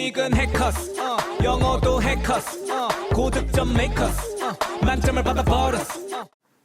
지금 해커스 영어도 해커스 고득점 메이커스 만점을 받아버렸어.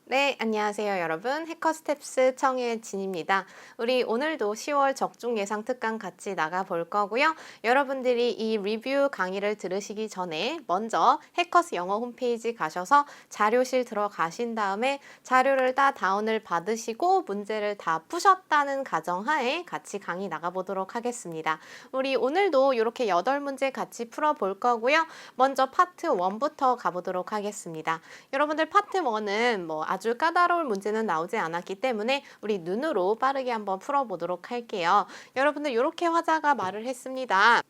네, 안녕하세요 여러분. 해커스텝스 청혜진입니다. 우리 오늘도 10월 적중 예상 특강 같이 나가볼 거고요. 여러분들이 이 리뷰 강의를 들으시기 전에 먼저 해커스 영어 홈페이지 가셔서 자료실 들어가신 다음에 자료를 다 다운을 받으시고 문제를 다 푸셨다는 가정하에 같이 강의 나가보도록 하겠습니다. 우리 오늘도 이렇게 8문제 같이 풀어볼 거고요. 먼저 파트 1부터 가보도록 하겠습니다. 여러분들 파트 1은 뭐 아주 까다로운 문제는 나오지 않았기 때문에 우리 눈으로 빠르게 한번 풀어보도록 할게요. 여러분들 이렇게 화자가 말을 했습니다.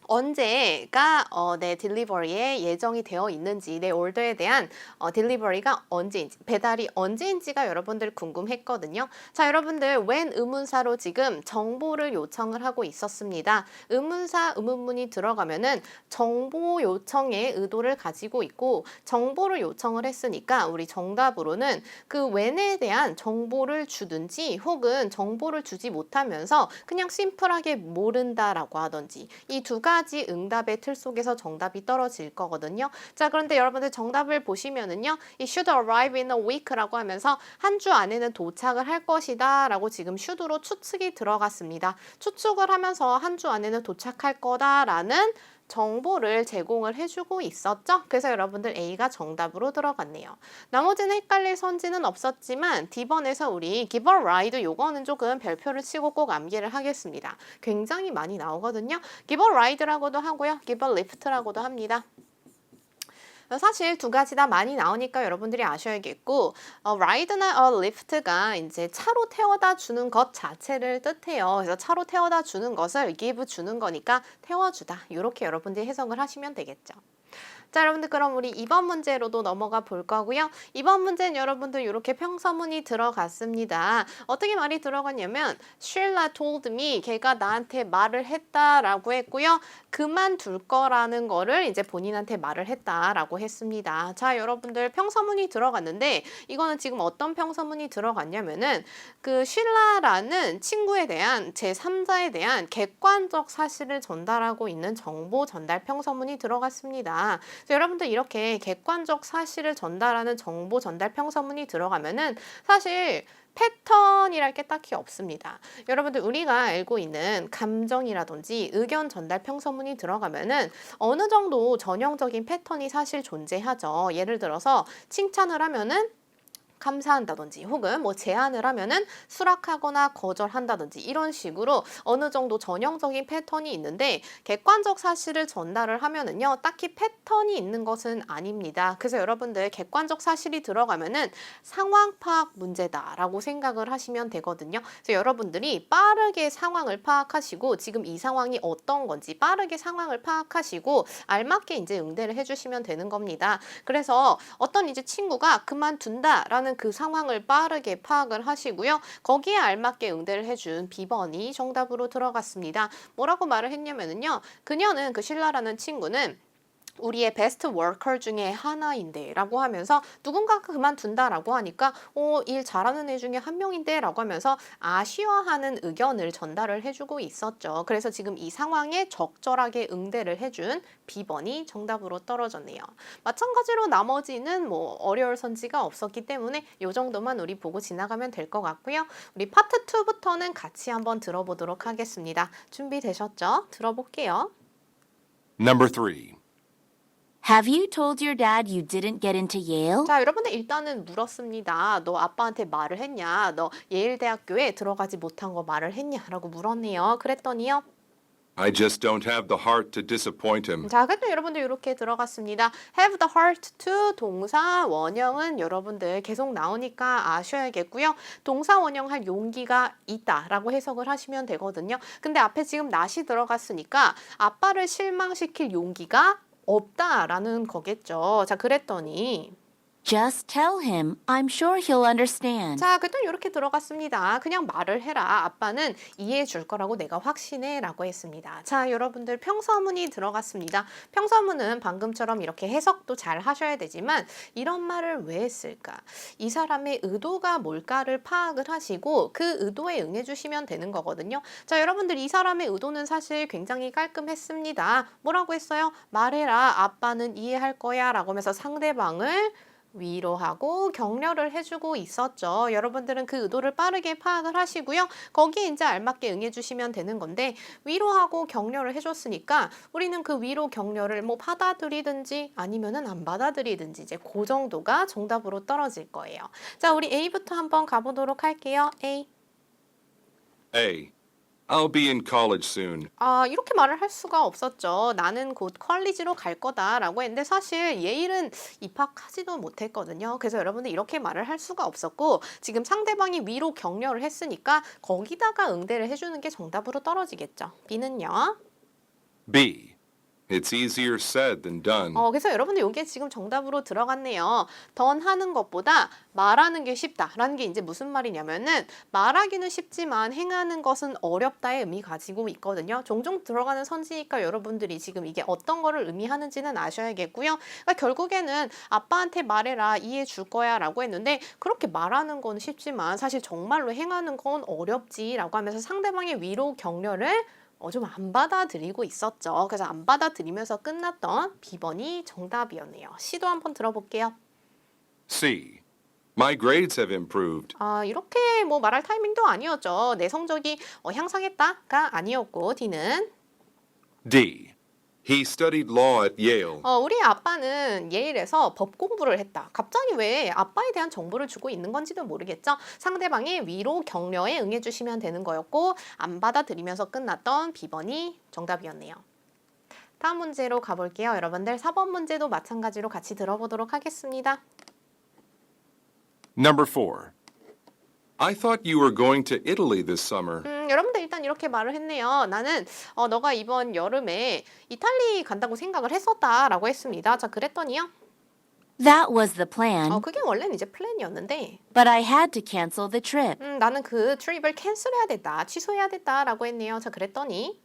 언제가 내 딜리버리에 예정이 되어 있는지, 내 order에 대한 딜리버리가 언제인지, 배달이 언제인지가 여러분들 궁금했거든요. 자, 여러분들 when 의문사로 지금 정보를 요청을 하고 있었습니다. 의문사, 의문문이 들어가면은 정보 요청의 의도를 가지고 있고 정보를 요청을 했으니까 우리 정답으로는 그 when에 대한 정보를 주든지 혹은 정보를 주지 못하면서 그냥 심플하게 모른다라고 하든지 이 두 가지 응답의 틀 속에서 정답이 떨어질 거거든요. 자, 그런데 여러분들 정답을 보시면은요. 이 should arrive in a week라고 하면서 한 주 안에는 도착을 할 것이다 라고 지금 should로 추측이 들어갔습니다. 추측을 하면서 한 주 안에는 도착할 거다라는 정보를 제공을 해주고 있었죠. 그래서 여러분들 A가 정답으로 들어갔네요. 나머지는 헷갈릴 선지는 없었지만 D번에서 우리 give a ride 요거는 조금 별표를 치고 꼭 암기를 하겠습니다. 굉장히 많이 나오거든요. give a ride라고도 하고요. give a lift라고도 합니다. 사실 두 가지 다 많이 나오니까 여러분들이 아셔야겠고 ride나 lift가 이제 차로 태워다 주는 것 자체를 뜻해요. 그래서 차로 태워다 주는 것을 give 주는 거니까 태워주다. 이렇게 여러분들이 해석을 하시면 되겠죠. 자, 여러분들 그럼 우리 2번 문제로도 넘어가 볼 거고요. 2번 문제는 여러분들 이렇게 평서문이 들어갔습니다. 어떻게 말이 들어갔냐면 Sheila told me, 걔가 나한테 말을 했다라고 했고요. 그만둘 거라는 거를 이제 본인한테 말을 했다라고 했습니다. 자, 여러분들 평서문이 들어갔는데 이거는 지금 어떤 평서문이 들어갔냐면은 그 쉴라라는 친구에 대한 제3자에 대한 객관적 사실을 전달하고 있는 정보 전달 평서문이 들어갔습니다. 여러분들 이렇게 객관적 사실을 전달하는 정보 전달 평서문이 들어가면은 사실 패턴이랄 게 딱히 없습니다. 여러분들 우리가 알고 있는 감정이라든지 의견 전달 평서문이 들어가면은 어느 정도 전형적인 패턴이 사실 존재하죠. 예를 들어서 칭찬을 하면은 감사한다든지 혹은 뭐 제안을 하면은 수락하거나 거절한다든지 이런 식으로 어느 정도 전형적인 패턴이 있는데 객관적 사실을 전달을 하면은요 딱히 패턴이 있는 것은 아닙니다. 그래서 여러분들 객관적 사실이 들어가면은 상황 파악 문제다라고 생각을 하시면 되거든요. 그래서 여러분들이 빠르게 상황을 파악하시고 지금 이 상황이 어떤 건지 빠르게 상황을 파악하시고 알맞게 이제 응대를 해주시면 되는 겁니다. 그래서 어떤 이제 친구가 그만둔다라는 그 상황을 빠르게 파악을 하시고요. 거기에 알맞게 응대를 해준 B번이 정답으로 들어갔습니다. 뭐라고 말을 했냐면요. 그녀는 그 신라라는 친구는 우리의 베스트 워커 중에 하나인데 라고 하면서 누군가가 그만둔다라고 하니까 일 잘하는 애 중에 한 명인데 라고 하면서 아쉬워하는 의견을 전달을 해주고 있었죠. 그래서 지금 이 상황에 적절하게 응대를 해준 B번이 정답으로 떨어졌네요. 마찬가지로 나머지는 뭐 어려울 선지가 없었기 때문에 이 정도만 우리 보고 지나가면 될 것 같고요. 우리 파트 2부터는 같이 한번 들어보도록 하겠습니다. 준비되셨죠? 들어볼게요. Number 3. Have you told your dad you didn't get into Yale? 자, 여러분들 일단은 물었습니다. 너 아빠한테 말을 했냐? 너 예일대학교에 들어가지 못한 거 말을 했냐? 라고 물었네요. 그랬더니요. I just don't have the heart to disappoint him. 자, 그래도 여러분들 이렇게 들어갔습니다. have the heart to 동사 원형은 여러분들 계속 나오니까 아셔야겠고요. 동사 원형 할 용기가 있다라고 해석을 하시면 되거든요. 근데 앞에 지금 not이 들어갔으니까 아빠를 실망시킬 용기가 없다라는 거겠죠. 자, 그랬더니 Just tell him. I'm sure he'll understand. 자, 그랬더니 이렇게 들어갔습니다. 그냥 말을 해라. 아빠는 이해해 줄 거라고 내가 확신해 라고 했습니다. 자, 여러분들 평서문이 들어갔습니다. 평서문은 방금처럼 이렇게 해석도 잘 하셔야 되지만 이런 말을 왜 했을까? 이 사람의 의도가 뭘까를 파악을 하시고 그 의도에 응해 주시면 되는 거거든요. 자, 여러분들 이 사람의 의도는 사실 굉장히 깔끔했습니다. 뭐라고 했어요? 말해라. 아빠는 이해할 거야 라고 하면서 상대방을 위로하고 격려를 해주고 있었죠. 여러분들은 그 의도를 빠르게 파악을 하시고요. 거기에 이제 알맞게 응해주시면 되는 건데 위로하고 격려를 해줬으니까 우리는 그 위로 격려를 뭐 받아들이든지 아니면은 안 받아들이든지 이제 그 정도가 정답으로 떨어질 거예요. 자, 우리 A부터 한번 가보도록 할게요. A. A. I'll be in college soon. 아, 이렇게 말을 할 수가 없었죠. 나는 곧 컬리지로 갈 거다라고 했는데 사실 예일은 입학하지도 못했거든요. 그래서 여러분들 이렇게 말을 할 수가 없었고 지금 상대방이 위로 격려를 했으니까 거기다가 응대를 해주는 게 정답으로 떨어지겠죠. B는요? B. It's easier said than done. 그래서 여러분들 이게 지금 정답으로 들어갔네요. 던 하는 것보다 말하는 게 쉽다라는 게 이제 무슨 말이냐면은 말하기는 쉽지만 행하는 것은 어렵다의 의미 가지고 있거든요. 종종 들어가는 선지니까 여러분들이 지금 이게 어떤 거를 의미하는지는 아셔야겠고요. 그러니까 결국에는 아빠한테 말해라 이해해 줄 거야 라고 했는데 그렇게 말하는 건 쉽지만 사실 정말로 행하는 건 어렵지라고 하면서 상대방의 위로 격려를 좀 안 받아들이고 있었죠. 그래서 안 받아들이면서 끝났던 B번이 정답이었네요. C도 한번 들어볼게요. C. My grades have improved. 아, 이렇게 뭐 말할 타이밍도 아니었죠. 내 성적이 향상했다가 아니었고 D는 D. He studied law at Yale. 우리 아빠는 예일에서 법 공부를 했다. 갑자기 왜 아빠에 대한 정보를 주고 있는 건지도 모르겠죠. 상대방의 위로 격려에 응해 주시면 되는 거였고 안 받아들이면서 끝났던 B번이 정답이었네요. 다음 문제로 가볼게요. 여러분들 4번 문제도 마찬가지로 같이 들어보도록 하겠습니다. Number 4. I thought you were going to Italy this summer. 여러분들 일단 이렇게 말을 했네요. 나는 너가 이번 여름에 이탈리 간다고 생각을 했었다라고 했습니다. 자, 그랬더니요. That was the plan, 그게 원래는 이제 플랜이었는데 but I had to cancel the trip. 나는 그 트립을 캔슬해야 됐다. 취소해야 됐다라고 했네요. 자, 그랬더니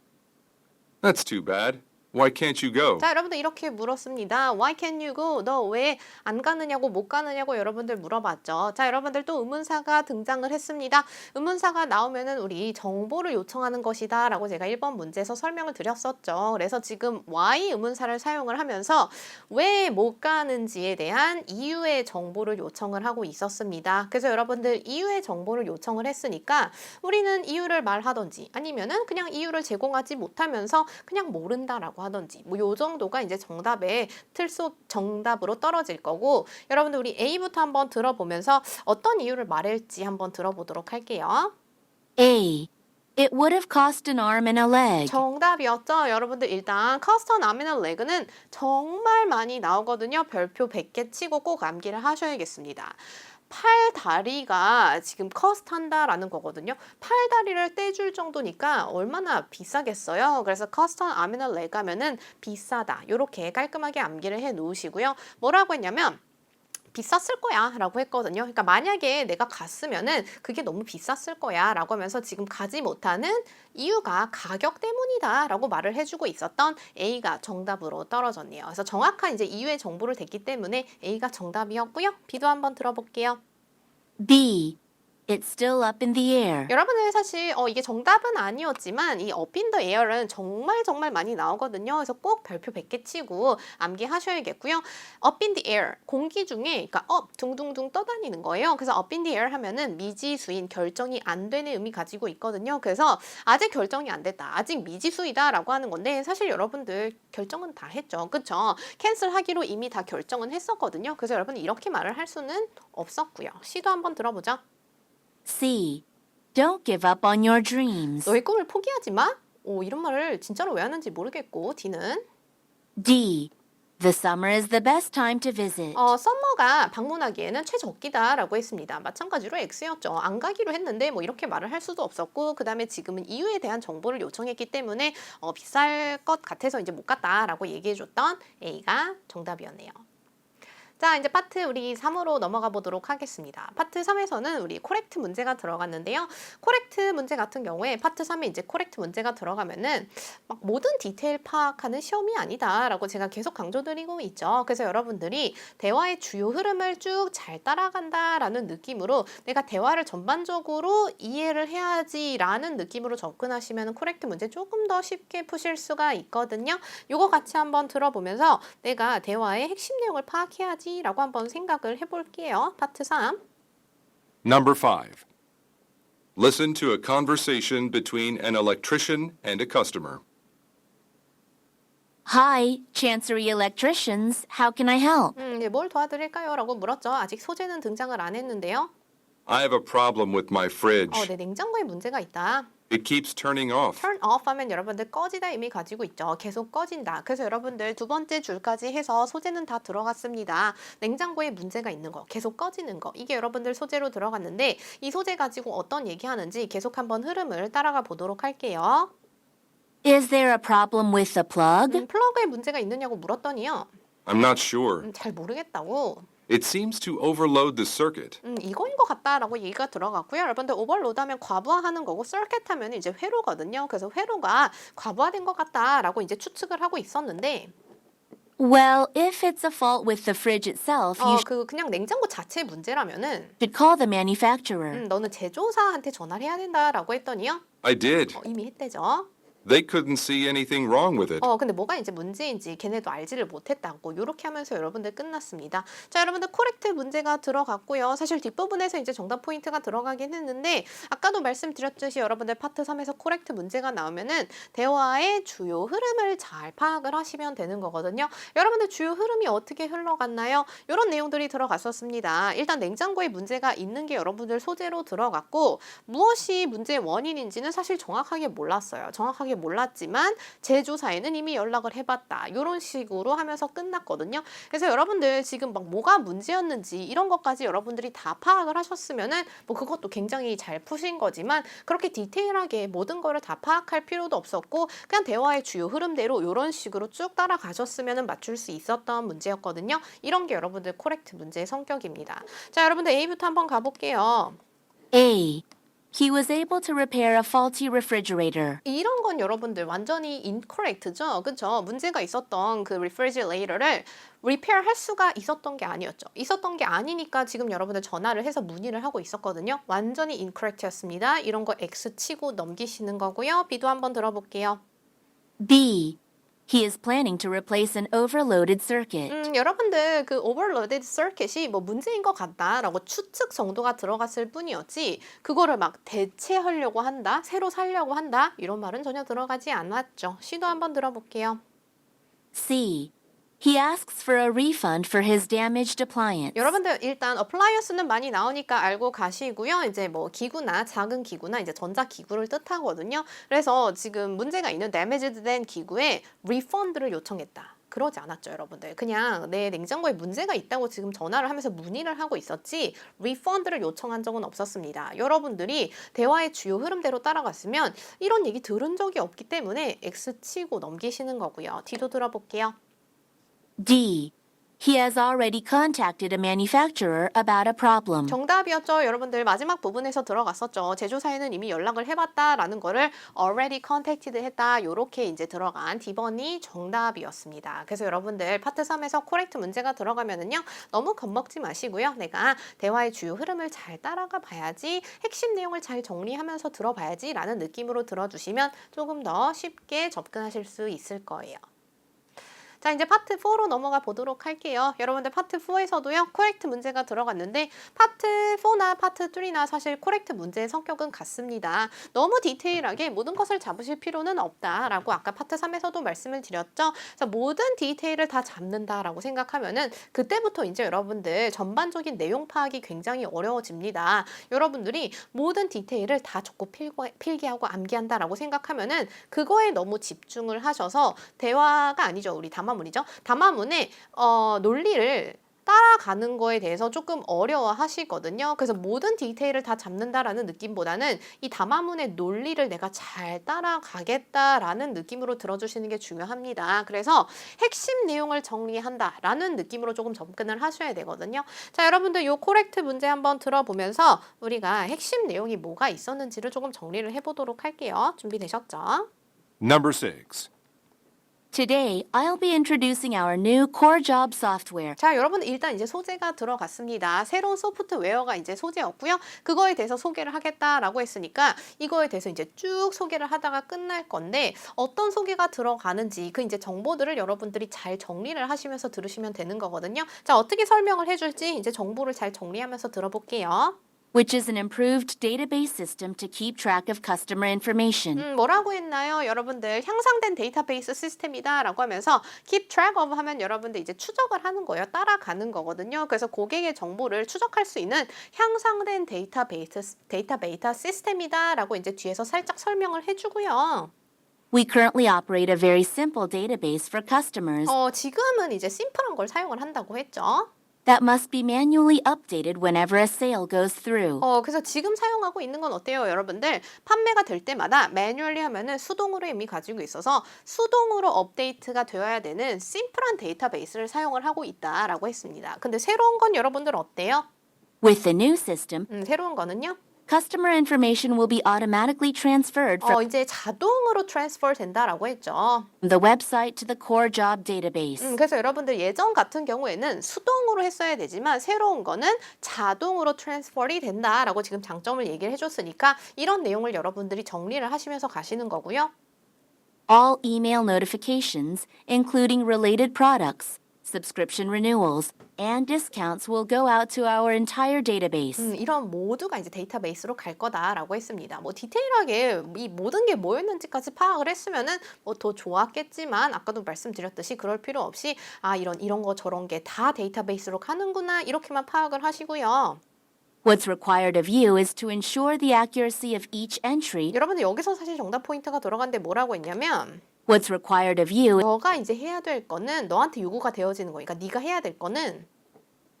That's too bad. Why can't you go? 자, 여러분들 이렇게 물었습니다. Why can't you go? 너 왜 안 가느냐고 못 가느냐고 여러분들 물어봤죠. 자, 여러분들 또 의문사가 등장을 했습니다. 의문사가 나오면은 우리 정보를 요청하는 것이다 라고 제가 1번 문제에서 설명을 드렸었죠. 그래서 지금 why 의문사를 사용을 하면서 왜 못 가는지에 대한 이유의 정보를 요청을 하고 있었습니다. 그래서 여러분들 이유의 정보를 요청을 했으니까 우리는 이유를 말하던지 아니면은 그냥 이유를 제공하지 못하면서 그냥 모른다라고 하던지 뭐 요 정도가 이제 정답의 정답으로 떨어질 거고 여러분들 우리 A부터 한번 들어보면서 어떤 이유를 말할지 한번 들어보도록 할게요. A. It would have cost an arm and a leg. 정답이었죠. 여러분들 일단 cost an arm and a leg는 정말 많이 나오거든요. 별표 100개 치고 꼭 암기를 하셔야겠습니다. 팔 다리가 지금 커스트한다라는 거거든요. 팔 다리를 떼줄 정도니까 얼마나 비싸겠어요. 그래서 커스트 아미널 leg 하면은 비싸다. 이렇게 깔끔하게 암기를 해 놓으시고요. 뭐라고 했냐면 비쌌을 거야 라고 했거든요. 그러니까 만약에 내가 갔으면은 그게 너무 비쌌을 거야 라고 하면서 지금 가지 못하는 이유가 가격 때문이다 라고 말을 해주고 있었던 A가 정답으로 떨어졌네요. 그래서 정확한 이제 이유의 정보를 댔기 때문에 A가 정답이었고요. B도 한번 들어볼게요. B. It's still up in the air. 여러분들 사실 이게 정답은 아니었지만 이 up in the air은 정말 많이 나오거든요. 그래서 꼭 별표 100개 치고 암기하셔야겠고요. up in the air, 공기 중에 그러니까 둥둥둥 떠다니는 거예요. 그래서 up in the air 하면은 미지수인 결정이 안 되는 의미 가지고 있거든요. 그래서 아직 결정이 안 됐다. 아직 미지수이다 라고 하는 건데 사실 여러분들 결정은 다 했죠. 그쵸? 캔슬하기로 이미 다 결정은 했었거든요. 그래서 여러분 이렇게 말을 할 수는 없었고요. C도 한번 들어보죠. C. Don't give up on your dreams. 너의 꿈을 포기하지 마? 이런 말을 진짜로 왜 하는지 모르겠고 D는 D. The summer is the best time to visit. 썸머가 방문하기에는 최적기다라고 했습니다. 마찬가지로 X였죠. 안 가기로 했는데 뭐 이렇게 말을 할 수도 없었고 그 다음에 지금은 이유에 대한 정보를 요청했기 때문에 비쌀 것 같아서 이제 못 갔다라고 얘기해줬던 A가 정답이었네요. 자, 이제 파트 우리 3으로 넘어가 보도록 하겠습니다. 파트 3에서는 우리 코렉트 문제가 들어갔는데요. 코렉트 문제 같은 경우에 파트 3에 이제 코렉트 문제가 들어가면은 막 모든 디테일 파악하는 시험이 아니다라고 제가 계속 강조드리고 있죠. 그래서 여러분들이 대화의 주요 흐름을 쭉 잘 따라간다라는 느낌으로 내가 대화를 전반적으로 이해를 해야지라는 느낌으로 접근하시면 코렉트 문제 조금 더 쉽게 푸실 수가 있거든요. 요거 같이 한번 들어보면서 내가 대화의 핵심 내용을 파악해야지라고 한번 생각을 해볼게요. 파트 3. Number 5. Listen to a conversation between an electrician and a customer. Hi, Chancery Electricians. How can I help? 이제 뭘 도와드릴까요? 라고 물었죠. 아직 소재는 등장을 안 했는데요. I have a problem with my fridge. 내 냉장고에 문제가 있다. It keeps turning off. turn off 하면 여러분들 꺼지다 의미 가지고 있죠. 계속 꺼진다. 그래서 여러분들 두 번째 줄까지 해서 소재는 다 들어갔습니다. 냉장고에 문제가 있는 거, 계속 꺼지는 거. 이게 여러분들 소재로 들어갔는데 이 소재 가지고 어떤 얘기하는지 계속 한번 흐름을 따라가 보도록 할게요. Is there a problem with the plug? 플러그에 문제가 있느냐고 물었더니요. I'm not sure. 잘 모르겠다고. It seems to overload the circuit. 이거인 것 같다라고 얘기가 들어갔고요. 여러분들 오버로드하면 과부하하는 거고 서킷 하면 이제 회로거든요. 그래서 회로가 과부하된 것 같다라고 이제 추측을 하고 있었는데 Well, if it's a fault with the fridge itself, you 그냥 냉장고 자체의 문제라면은 should call the manufacturer. 너는 제조사한테 전화를 해야 된다라고 했더니요. I did. 이미 했대죠. They couldn't see anything wrong with it. 근데 뭐가 이제 문제인지 걔네도 알지를 못했다고 요렇게 하면서 여러분들 끝났습니다. 자, 여러분들 코렉트 문제가 들어갔고요. 사실 뒷부분에서 이제 정답 포인트가 들어가긴 했는데 아까도 말씀드렸듯이 여러분들 파트 3에서 코렉트 문제가 나오면은 대화의 주요 흐름을 잘 파악을 하시면 되는 거거든요. 여러분들 주요 흐름이 어떻게 흘러갔나요? 이런 내용들이 들어갔었습니다. 일단 냉장고에 문제가 있는 게 여러분들 소재로 들어갔고 무엇이 문제의 원인인지는 사실 정확하게 몰랐어요. 정확하게 몰랐지만 제조사에는 이미 연락을 해봤다. 이런 식으로 하면서 끝났거든요. 그래서 여러분들 지금 막 뭐가 문제였는지 이런 것까지 여러분들이 다 파악을 하셨으면은 뭐 그것도 굉장히 잘 푸신 거지만 그렇게 디테일하게 모든 거를 다 파악할 필요도 없었고 그냥 대화의 주요 흐름대로 이런 식으로 쭉 따라가셨으면은 맞출 수 있었던 문제였거든요. 이런 게 여러분들 코렉트 문제의 성격입니다. 자, 여러분들 A부터 한번 가볼게요. A. He was able to repair a faulty refrigerator. 이런 건 여러분들 완전히 incorrect죠. 그렇죠? 문제가 있었던 그 refrigerator를 repair 할 수가 있었던 게 아니었죠. 있었던 게 아니니까 지금 여러분들 전화를 해서 문의를 하고 있었거든요. 완전히 incorrect였습니다. 이런 거 X 치고 넘기시는 거고요. B도 한번 들어볼게요. B. He is planning to replace an overloaded circuit. 여러분들 그 overloaded circuit이 뭐 문제인 것 같다라고 추측 정도가 들어갔을 뿐이었지 그거를 막 대체하려고 한다, 새로 살려고 한다 이런 말은 전혀 들어가지 않았죠. C도 한번 들어볼게요. C. He asks for a refund for his damaged appliance. 여러분들 일단 appliance는 많이 나오니까 알고 가시고요. 이제 뭐 기구나 작은 기구나 이제 전자 기구를 뜻하거든요. 그래서 지금 문제가 있는 damaged 된 기구에 refund를 요청했다. 그러지 않았죠, 여러분들. 그냥 내 냉장고에 문제가 있다고 지금 전화를 하면서 문의를 하고 있었지 refund를 요청한 적은 없었습니다. 여러분들이 대화의 주요 흐름대로 따라갔으면 이런 얘기 들은 적이 없기 때문에 X 치고 넘기시는 거고요. D도 들어볼게요. D. He has already contacted a manufacturer about a problem. 정답이었죠. 여러분들 마지막 부분에서 들어갔었죠. 제조사에는 이미 연락을 해봤다라는 거를 already contacted 했다. 요렇게 이제 들어간 D번이 정답이었습니다. 그래서 여러분들 파트 3에서 코렉트 문제가 들어가면은요. 너무 겁먹지 마시고요. 내가 대화의 주요 흐름을 잘 따라가 봐야지 핵심 내용을 잘 정리하면서 들어봐야지 라는 느낌으로 들어주시면 조금 더 쉽게 접근하실 수 있을 거예요. 자, 이제 파트 4로 넘어가 보도록 할게요. 여러분들 파트 4에서도요. 코렉트 문제가 들어갔는데 파트 4나 파트 3나 사실 코렉트 문제의 성격은 같습니다. 너무 디테일하게 모든 것을 잡으실 필요는 없다라고 아까 파트 3에서도 말씀을 드렸죠. 그래서 모든 디테일을 다 잡는다라고 생각하면은 그때부터 이제 여러분들 전반적인 내용 파악이 굉장히 어려워집니다. 여러분들이 모든 디테일을 다 적고 필기하고 암기한다라고 생각하면은 그거에 너무 집중을 하셔서 대화가 아니죠. 우리 담화문이죠. 담화문에 논리를 따라가는 거에 대해서 조금 어려워 하시거든요. 그래서 모든 디테일을 다 잡는다라는 느낌보다는 이 담화문의 논리를 내가 잘 따라가겠다라는 느낌으로 들어주시는 게 중요합니다. 그래서 핵심 내용을 정리한다라는 느낌으로 조금 접근을 하셔야 되거든요. 자, 여러분들 요 코렉트 문제 한번 들어보면서 우리가 핵심 내용이 뭐가 있었는지를 조금 정리를 해보도록 할게요. 준비되셨죠? Number 6. Today, I'll be introducing our new core job software. 자, 여러분 일단 이제 소재가 들어갔습니다. 새로운 소프트웨어가 이제 소재였고요. 그거에 대해서 소개를 하겠다라고 했으니까 이거에 대해서 이제 쭉 소개를 하다가 끝날 건데 어떤 소개가 들어가는지 그 이제 정보들을 여러분들이 잘 정리를 하시면서 들으시면 되는 거거든요. 자, 어떻게 설명을 해줄지 이제 정보를 잘 정리하면서 들어볼게요. Which is an improved database system to keep track of customer information. 뭐라고 했나요? 여러분들 향상된 데이터베이스 시스템이다 라고 하면서 keep track of 하면 여러분들 이제 추적을 하는 거예요. 따라가는 거거든요. 그래서 고객의 정보를 추적할 수 있는 향상된 데이터베이스 시스템이다 라고 이제 뒤에서 살짝 설명을 해주고요. We currently operate a very simple database for customers 지금은 이제 심플한 걸 사용을 한다고 했죠. that must be manually updated whenever a sale goes through. 그래서 지금 사용하고 있는 건 어때요, 여러분들? 판매가 될 때마다 매뉴얼리 하면은 수동으로 이미 가지고 있어서 수동으로 업데이트가 되어야 되는 심플한 데이터베이스를 사용을 하고 있다라고 했습니다. 근데 새로운 건 여러분들 어때요? With the new system, 새로운 거는요? customer information will be automatically transferred from 이제 자동으로 트랜스퍼 된다라고 했죠. the website to the core job database. 그래서 여러분들 예전 같은 경우에는 수동으로 했어야 되지만 새로운 거는 자동으로 트랜스퍼이 된다라고 지금 장점을 얘기를 해줬으니까 이런 내용을 여러분들이 정리를 하시면서 가시는 거고요. All email notifications, including related products, subscription renewals, and discounts will go out to our entire database. 이런 모두가 이제 데이터베이스로 갈 거다라고 했습니다. 뭐 디테일하게 이 모든 게 뭐였는지까지 파악을 했으면은 뭐 더 좋았겠지만 아까도 말씀드렸듯이 그럴 필요 없이 이런 거 저런 게 다 데이터베이스로 가는구나 이렇게만 파악을 하시고요. What's required of you is to ensure the accuracy of each entry. 여러분들 여기서 사실 정답 포인트가 들어간데 뭐라고 했냐면 What's required of you 너가 이제 해야 될 거는 너한테 요구가 되어지는 거니까 네가 해야 될 거는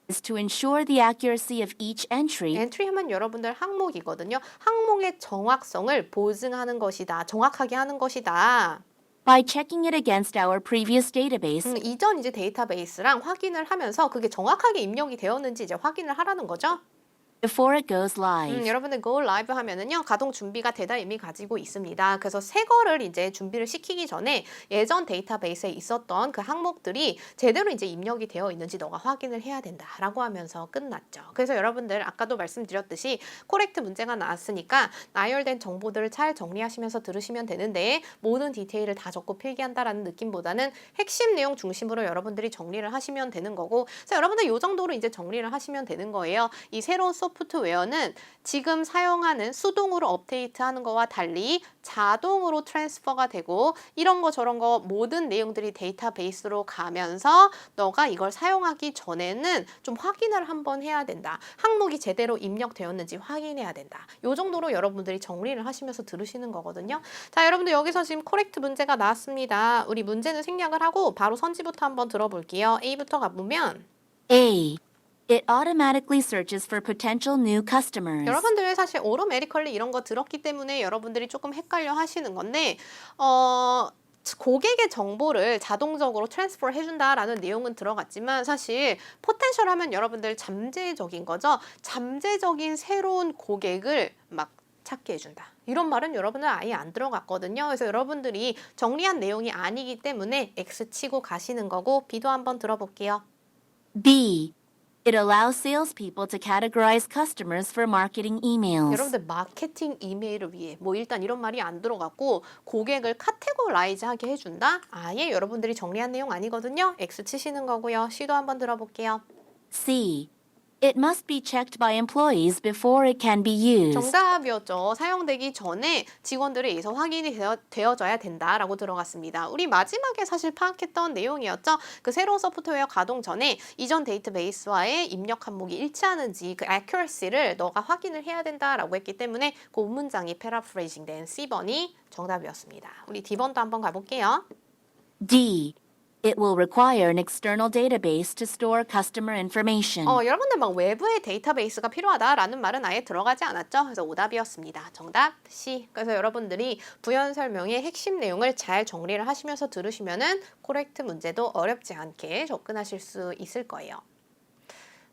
is to ensure the accuracy of each entry 엔트리 하면 여러분들 항목이거든요. 항목의 정확성을 보증하는 것이다. 정확하게 하는 것이다. by checking it against our previous database 이전 이제 데이터베이스랑 확인을 하면서 그게 정확하게 입력이 되었는지 이제 확인을 하라는 거죠. before it goes live. 여러분들 go live 하면은요 가동 준비가 되다 이미 가지고 있습니다. 그래서 새 거를 이제 준비를 시키기 전에 예전 데이터베이스에 있었던 그 항목들이 제대로 이제 입력이 되어 있는지 너가 확인을 해야 된다라고 하면서 끝났죠. 그래서 여러분들 아까도 말씀드렸듯이 코렉트 문제가 나왔으니까 나열된 정보들을 잘 정리하시면서 들으시면 되는데 모든 디테일을 다 적고 필기한다라는 느낌보다는 핵심 내용 중심으로 여러분들이 정리를 하시면 되는 거고, 그래서 여러분들 이 정도로 이제 정리를 하시면 되는 거예요. 이 새로운 소프트웨어는 지금 사용하는 수동으로 업데이트하는 거와 달리 자동으로 트랜스퍼가 되고 이런 거 저런 거 모든 내용들이 데이터베이스로 가면서 너가 이걸 사용하기 전에는 좀 확인을 한번 해야 된다. 항목이 제대로 입력되었는지 확인해야 된다. 이 정도로 여러분들이 정리를 하시면서 들으시는 거거든요. 자, 여러분들 여기서 지금 코렉트 문제가 나왔습니다. 우리 문제는 생략을 하고 바로 선지부터 한번 들어볼게요. A부터 가보면 A. It automatically searches for potential new customers. 여러분들 사실 오토매티컬리 이런 거 들었기 때문에 여러분들이 조금 헷갈려 하시는 건데 고객의 정보를 자동적으로 트랜스퍼 해준다라는 내용은 들어갔지만 사실 포텐셜 하면 여러분들 잠재적인 거죠. 잠재적인 새로운 고객을 막 찾게 해준다. 이런 말은 여러분들 아예 안 들어갔거든요. 그래서 여러분들이 정리한 내용이 아니기 때문에 X 치고 가시는 거고 B도 한번 들어볼게요. B. It allows salespeople to categorize customers for marketing emails. 여러분들 마케팅 이메일을 위해 뭐 일단 이런 말이 안 들어갔고 고객을 카테고라이즈 하게 해준다? 아예 여러분들이 정리한 내용 아니거든요. X 치시는 거고요. C도 한번 들어볼게요. C. It must be checked by employees before it can be used. 정답이었죠. 사용되기 전에 직원들에 의해서 확인이 되어져야 된다라고 들어갔습니다. 우리 마지막에 사실 파악했던 내용이었죠. 그 새로운 소프트웨어 가동 전에 이전 데이터베이스와의 입력 항목이 일치하는지 그 accuracy를 너가 확인을 해야 된다라고 했기 때문에 그 문장이 패러프레이징된 C번이 정답이었습니다. 우리 D번도 한번 가볼게요. D. It will require an external database to store customer information. 여러분들 막 외부의 데이터베이스가 필요하다라는 말은 아예 들어가지 않았죠? 그래서 오답이었습니다. 정답 C. 그래서 여러분들이 부연 설명의 핵심 내용을 잘 정리를 하시면서 들으시면은 코렉트 문제도 어렵지 않게 접근하실 수 있을 거예요.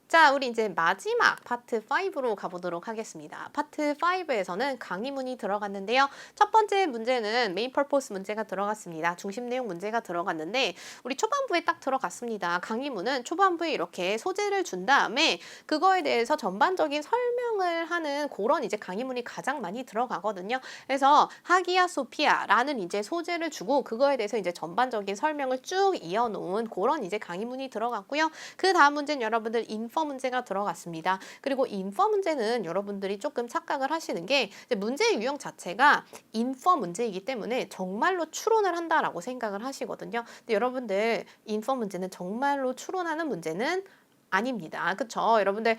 자, 우리 이제 마지막 파트 5로 가보도록 하겠습니다. 파트 5에서는 강의문이 들어갔는데요. 첫 번째 문제는 메인 퍼포스 문제가 들어갔습니다. 중심 내용 문제가 들어갔는데 우리 초반부에 딱 들어갔습니다. 강의문은 초반부에 이렇게 소재를 준 다음에 그거에 대해서 전반적인 설명을 하는 그런 이제 강의문이 가장 많이 들어가거든요. 그래서 하기야 소피아라는 이제 소재를 주고 그거에 대해서 이제 전반적인 설명을 쭉 이어놓은 그런 이제 강의문이 들어갔고요. 그 다음 문제는 여러분들 인포 문제가 들어갔습니다. 그리고 인포 문제는 여러분들이 조금 착각을 하시는 게 문제의 유형 자체가 인포 문제이기 때문에 정말로 추론을 한다라고 생각을 하시거든요. 근데 여러분들 인포 문제는 정말로 추론하는 문제는 아닙니다. 그쵸? 여러분들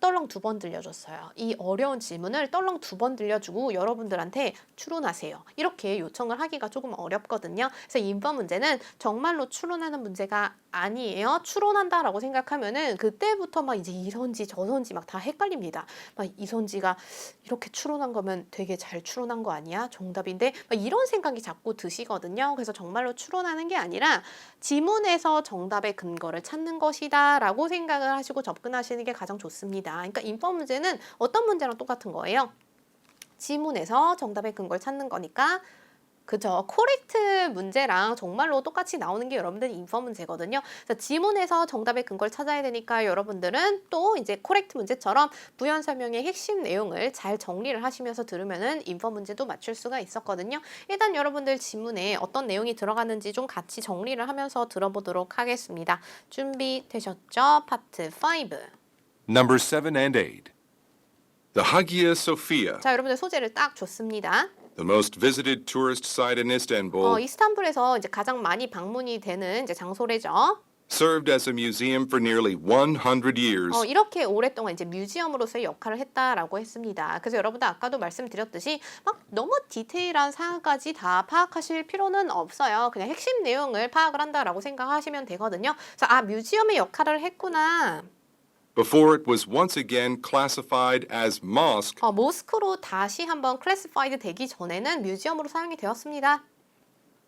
떨렁 2번 들려줬어요. 이 어려운 질문을 떨렁 2번 들려주고 여러분들한테 추론하세요. 이렇게 요청을 하기가 조금 어렵거든요. 그래서 인포 문제는 정말로 추론하는 문제가 아니에요. 추론한다라고 생각하면은 그때부터 막 이제 이선지 저선지 막 다 헷갈립니다. 막 이선지가 이렇게 추론한 거면 되게 잘 추론한 거 아니야? 정답인데 막 이런 생각이 자꾸 드시거든요. 그래서 정말로 추론하는 게 아니라 지문에서 정답의 근거를 찾는 것이다라고 생각을 하시고 접근하시는 게 가장 좋습니다. 그러니까 인포 문제는 어떤 문제랑 똑같은 거예요? 지문에서 정답의 근거를 찾는 거니까 그죠. 코렉트 문제랑 정말로 똑같이 나오는 게 여러분들 인포 문제거든요. 그래서 지문에서 정답의 근거를 찾아야 되니까 여러분들은 또 이제 코렉트 문제처럼 부연 설명의 핵심 내용을 잘 정리를 하시면서 들으면은 인포 문제도 맞출 수가 있었거든요. 일단 여러분들 지문에 어떤 내용이 들어가는지 좀 같이 정리를 하면서 들어보도록 하겠습니다. 준비되셨죠? 파트 5. Number 7 and 8. The Hagia Sophia, 자, 여러분들 소재를 딱 줬습니다. the most visited tourist site in Istanbul, 이스탄불에서 이제 가장 많이 방문이 되는 이제 장소래죠. served as a museum for nearly 100 years. 이렇게 오랫동안 이제 뮤지엄으로서의 역할을 했다라고 했습니다. 그래서 여러분들 아까도 말씀드렸듯이 막 너무 디테일한 사항까지 다 파악하실 필요는 없어요. 그냥 핵심 내용을 파악을 한다라고 생각하시면 되거든요. 그래서 뮤지엄의 역할을 했구나. Before it was once again classified as mosque 모스크로 다시 한번 클래시파이드 되기 전에는 뮤지엄으로 사용이 되었습니다.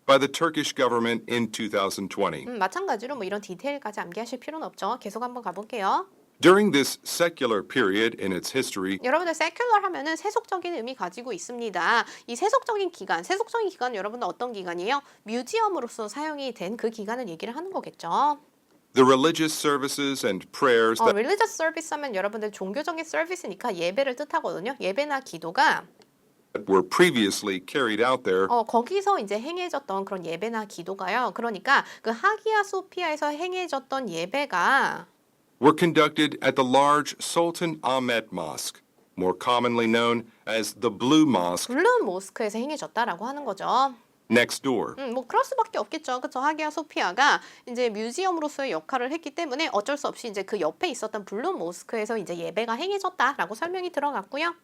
by the Turkish government in 2020. 마찬가지로 뭐 이런 디테일까지 암기하실 필요는 없죠. 계속 한번 가볼게요. During this secular period in its history, 여러분들 secular 하면은 세속적인 의미 가지고 있습니다. 이 세속적인 기간 여러분들 어떤 기간이에요? 뮤지엄으로서 사용이 된 그 기간을 얘기를 하는 거겠죠. the religious services and prayers that religious service 하면 여러분들 종교적인 서비스니까 예배를 뜻하거든요. 예배나 기도가 were previously carried out there 거기서 이제 행해졌던 그런 예배나 기도가요. 그러니까 그 하기야 소피아에서 행해졌던 예배가 were conducted at the large Sultan Ahmet Mosque, more commonly known as the Blue Mosque, 블루 모스크에서 행해졌다라고 하는 거죠. next door. 뭐 그럴 수밖에 없겠죠. 그렇죠. 하기야 소피아가 이제 뮤지엄으로서의 역할을 했기 때문에 어쩔 수 없이 이제 그 옆에 있었던 블루 모스크에서 이제 예배가 행해졌다라고 설명이 들어갔고요.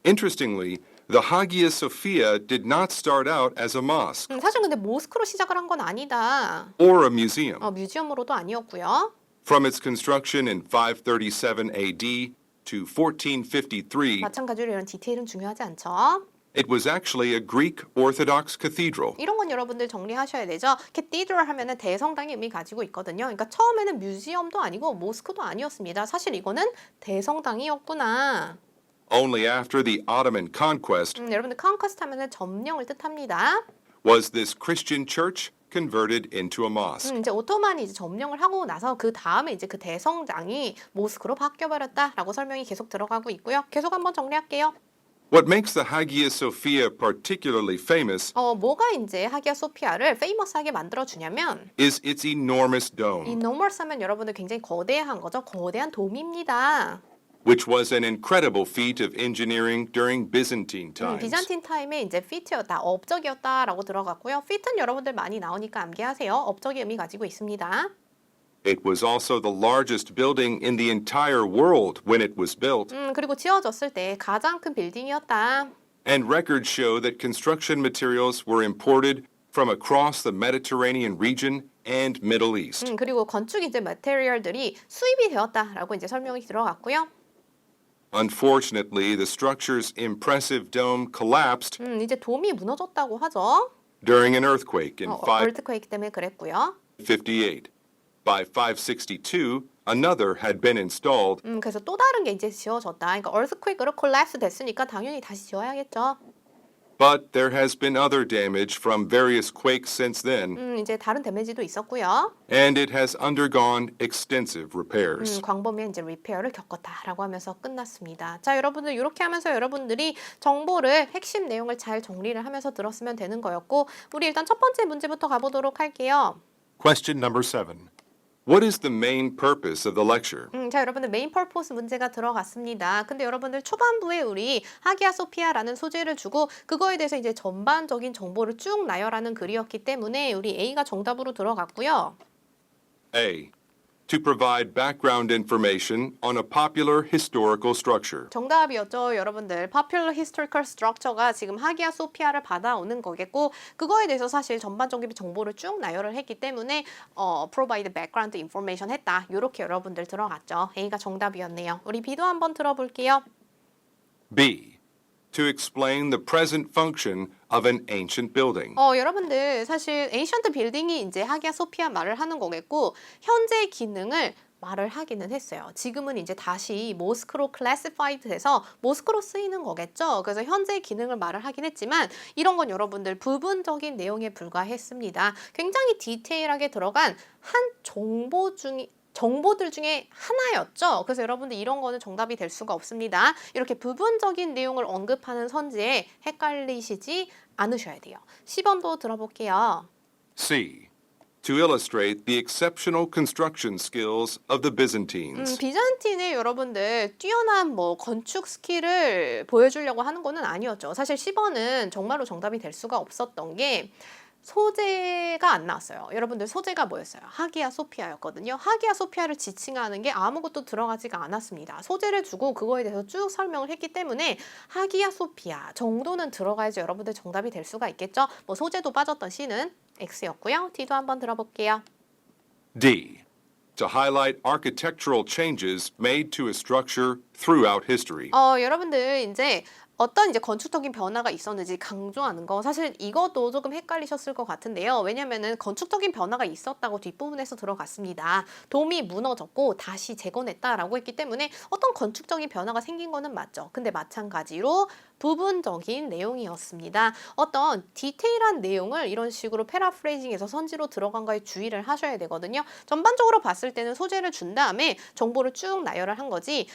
Interestingly, the Hagia Sophia did not start out as a mosque 사실 근데 모스크로 시작을 한 건 아니다. or a museum. 뮤지엄으로도 아니었고요. From its construction in 537 AD to 1453, 마찬가지로 이런 디테일은 중요하지 않죠. it was actually a Greek Orthodox cathedral. 이런 건 여러분들 정리하셔야 되죠. 캐티드럴 하면은 대성당의 의미 가지고 있거든요. 그러니까 처음에는 뮤지엄도 아니고 모스크도 아니었습니다. 사실 이거는 대성당이었구나. Only after the Ottoman conquest 여러분들 컨커스트 하면은 점령을 뜻합니다. was this Christian church converted into a mosque. 이제 오토만이 이제 점령을 하고 나서 그 다음에 이제 그 대성당이 모스크로 바뀌어버렸다라고 설명이 계속 들어가고 있고요. 계속 한번 정리할게요. What makes the Hagia Sophia particularly famous 뭐가 이제 하기야 소피아를 페이머스하게 만들어주냐면 is its enormous dome, enormous 하면 여러분들 굉장히 거대한 거죠. 거대한 돔입니다. which was an incredible feat of engineering during Byzantine times. 비잔틴 타임에 이제 피트였다, 업적이었다라고 들어갔고요. 피트는 여러분들 많이 나오니까 암기하세요. 업적의 의미 가지고 있습니다. It was also the largest building in the entire world when it was built, 그리고 지어졌을 때 가장 큰 빌딩이었다. and records show that construction materials were imported from across the Mediterranean region and Middle East. 그리고 건축 이제 material들이 수입이 되었다라고 이제 설명이 들어갔고요. Unfortunately, the structure's impressive dome collapsed 이제 돔이 무너졌다고 하죠. during an earthquake in 얼트퀘이크 때문에 그랬고요. 558. By 562, another had been installed, 그래서 또 다른 게 이제 지어졌다. 그러니까 earthquake로 collapse 됐으니까 당연히 다시 지어야겠죠. but there has been other damage from various quakes since then, 이제 다른 데미지도 있었고요. and it has undergone extensive repairs. 광범위한 이제 리페어를 겪었다라고 하면서 끝났습니다. 자, 여러분들 이렇게 하면서 여러분들이 정보를 핵심 내용을 잘 정리를 하면서 들었으면 되는 거였고, 우리 일단 첫 번째 문제부터 가보도록 할게요. Question number 7. What is the main purpose of the lecture? 자, 여러분들 메인 퍼포스 문제가 들어갔습니다. 근데 여러분들 초반부에 우리 하기야 소피아라는 소재를 주고 그거에 대해서 이제 전반적인 정보를 쭉 나열하는 글이었기 때문에 우리 A가 정답으로 들어갔고요. A. To provide background information on a popular historical structure. 정답이었죠, 여러분들. Popular Historical Structure가 지금 하기야 소피아를 받아오는 거겠고, 그거에 대해서 사실 전반적인 정보를 쭉 나열을 했기 때문에 provide background information 했다. 이렇게 여러분들 들어갔죠. A가 정답이었네요. 우리 B도 한번 들어볼게요. B. To explain the present function of an ancient building. 여러분들 사실 ancient building이 이제 하기야 소피아 말을 하는 거겠고, 현재 기능을 말을 하기는 했어요. 지금은 이제 다시 모스크로 classified 돼서 모스크로 쓰이는 거겠죠. 그래서 현재 기능을 말을 하긴 했지만 이런 건 여러분들 부분적인 내용에 불과했습니다. 굉장히 디테일하게 들어간 한 정보들 중에 하나였죠. 그래서 여러분들 이런 거는 정답이 될 수가 없습니다. 이렇게 부분적인 내용을 언급하는 선지에 헷갈리시지 않으셔야 돼요. 10번도 들어볼게요. C. To illustrate the exceptional construction skills of the Byzantines. 비잔틴의 여러분들 뛰어난 건축 스킬을 보여주려고 하는 거는 아니었죠. 사실 10번은 정말로 정답이 될 수가 없었던 게 소재가 안 나왔어요. 여러분들 소재가 뭐였어요? 하기야 소피아였거든요. 하기야 소피아를 지칭하는 게 아무것도 들어가지가 않았습니다. 소재를 주고 그거에 대해서 쭉 설명을 했기 때문에 하기야 소피아 정도는 들어가야지 여러분들 정답이 될 수가 있겠죠. 소재도 빠졌던 C는 X였고요. D도 한번 들어볼게요. D. To highlight architectural changes made to a structure throughout history. 여러분들 이제 어떤 이제 건축적인 변화가 있었는지 강조하는 거, 사실 이것도 조금 헷갈리셨을 것 같은데요. 왜냐면은 건축적인 변화가 있었다고 뒷부분에서 들어갔습니다. 돔이 무너졌고 다시 재건했다라고 했기 때문에 어떤 건축적인 변화가 생긴 거는 맞죠. 근데 마찬가지로 부분적인 내용이었습니다. 어떤 디테일한 내용을 이런 식으로 패러프레이징해서 선지로 들어간 거에 주의를 하셔야 되거든요. 전반적으로 봤을 때는 소재를 준 다음에 정보를 쭉 나열을 한 거지,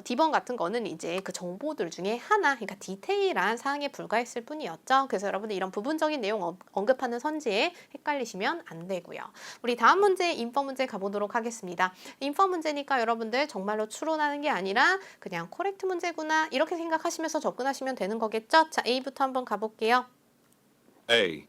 D번 같은 거는 이제 그 정보들 중에 하나, 그러니까 디테일한 사항에 불과했을 뿐이었죠. 그래서 여러분들 이런 부분적인 내용 언급하는 선지에 헷갈리시면 안 되고요. 우리 다음 문제, 인퍼 문제 가보도록 하겠습니다. 인퍼 문제니까 여러분들 정말로 추론하는 게 아니라 그냥 코렉트 문제구나 이렇게 생각하시면서 접근하시면 되는 거겠죠. 자, A부터 한번 가볼게요. A.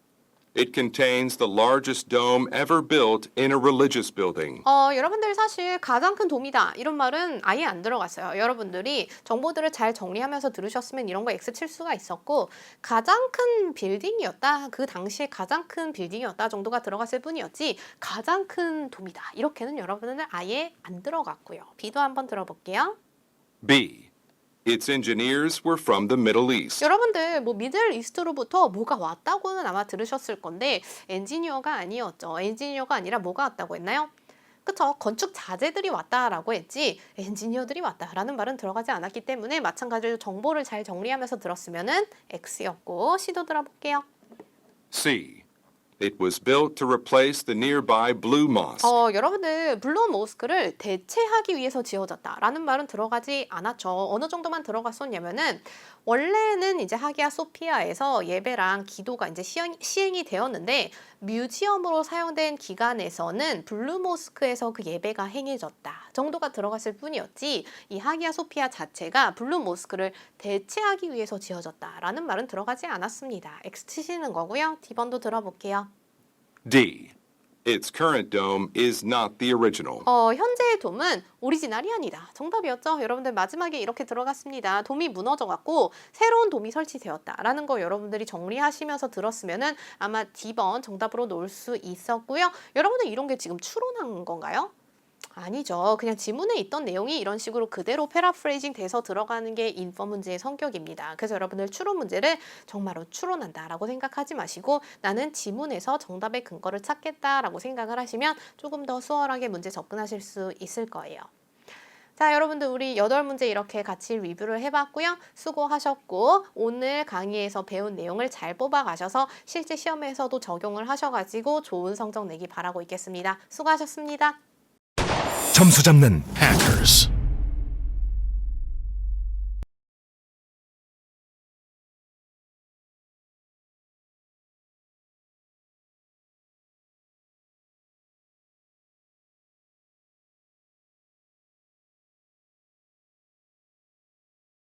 It contains the largest dome ever built in a religious building. 여러분들 사실 가장 큰 돔이다 이런 말은 아예 안 들어갔어요. 여러분들이 정보들을 잘 정리하면서 들으셨으면 이런 거 X 칠 수가 있었고, 가장 큰 빌딩이었다, 그 당시에 가장 큰 빌딩이었다 정도가 들어갔을 뿐이었지 가장 큰 돔이다 이렇게는 여러분들 아예 안 들어갔고요. B도 한번 들어볼게요. B. Its engineers were from the Middle East. 여러분들 미들 이스트로부터 뭐가 왔다고는 아마 들으셨을 건데 엔지니어가 아니었죠. 엔지니어가 아니라 뭐가 왔다고 했나요? 그쵸? 건축 자재들이 왔다라고 했지 엔지니어들이 왔다라는 말은 들어가지 않았기 때문에 마찬가지로 정보를 잘 정리하면서 들었으면은 X였고, C도 들어볼게요. C. It was built to replace the nearby Blue Mosque. 여러분들 블루 모스크를 대체하기 위해서 지어졌다라는 말은 들어가지 않았죠. 어느 정도만 들어갔었냐면은 원래는 이제 하기야 소피아에서 예배랑 기도가 이제 시행이 되었는데 뮤지엄으로 사용된 기간에서는 블루 모스크에서 그 예배가 행해졌다 정도가 들어갔을 뿐이었지, 이 하기야 소피아 자체가 블루 모스크를 대체하기 위해서 지어졌다라는 말은 들어가지 않았습니다. X 치시는 거고요. D번도 들어볼게요. D. Its current dome is not the original. 현재의 돔은 오리지널이 아니다. 정답이었죠? 여러분들 마지막에 이렇게 들어갔습니다. 돔이 무너져갖고 새로운 돔이 설치되었다라는 거 여러분들이 정리하시면서 들었으면은 아마 D번 정답으로 놓을 수 있었고요. 여러분들 이런 게 지금 추론한 건가요? 아니죠. 그냥 지문에 있던 내용이 이런 식으로 그대로 패러프레이징 돼서 들어가는 게 인퍼 문제의 성격입니다. 그래서 여러분들 추론 문제를 정말로 추론한다라고 생각하지 마시고 나는 지문에서 정답의 근거를 찾겠다라고 생각을 하시면 조금 더 수월하게 문제 접근하실 수 있을 거예요. 자, 여러분들 우리 8문제 이렇게 같이 리뷰를 해봤고요. 수고하셨고 오늘 강의에서 배운 내용을 잘 뽑아가셔서 실제 시험에서도 적용을 하셔가지고 좋은 성적 내기 바라고 있겠습니다. 수고하셨습니다. 점수 잡는 Hackers.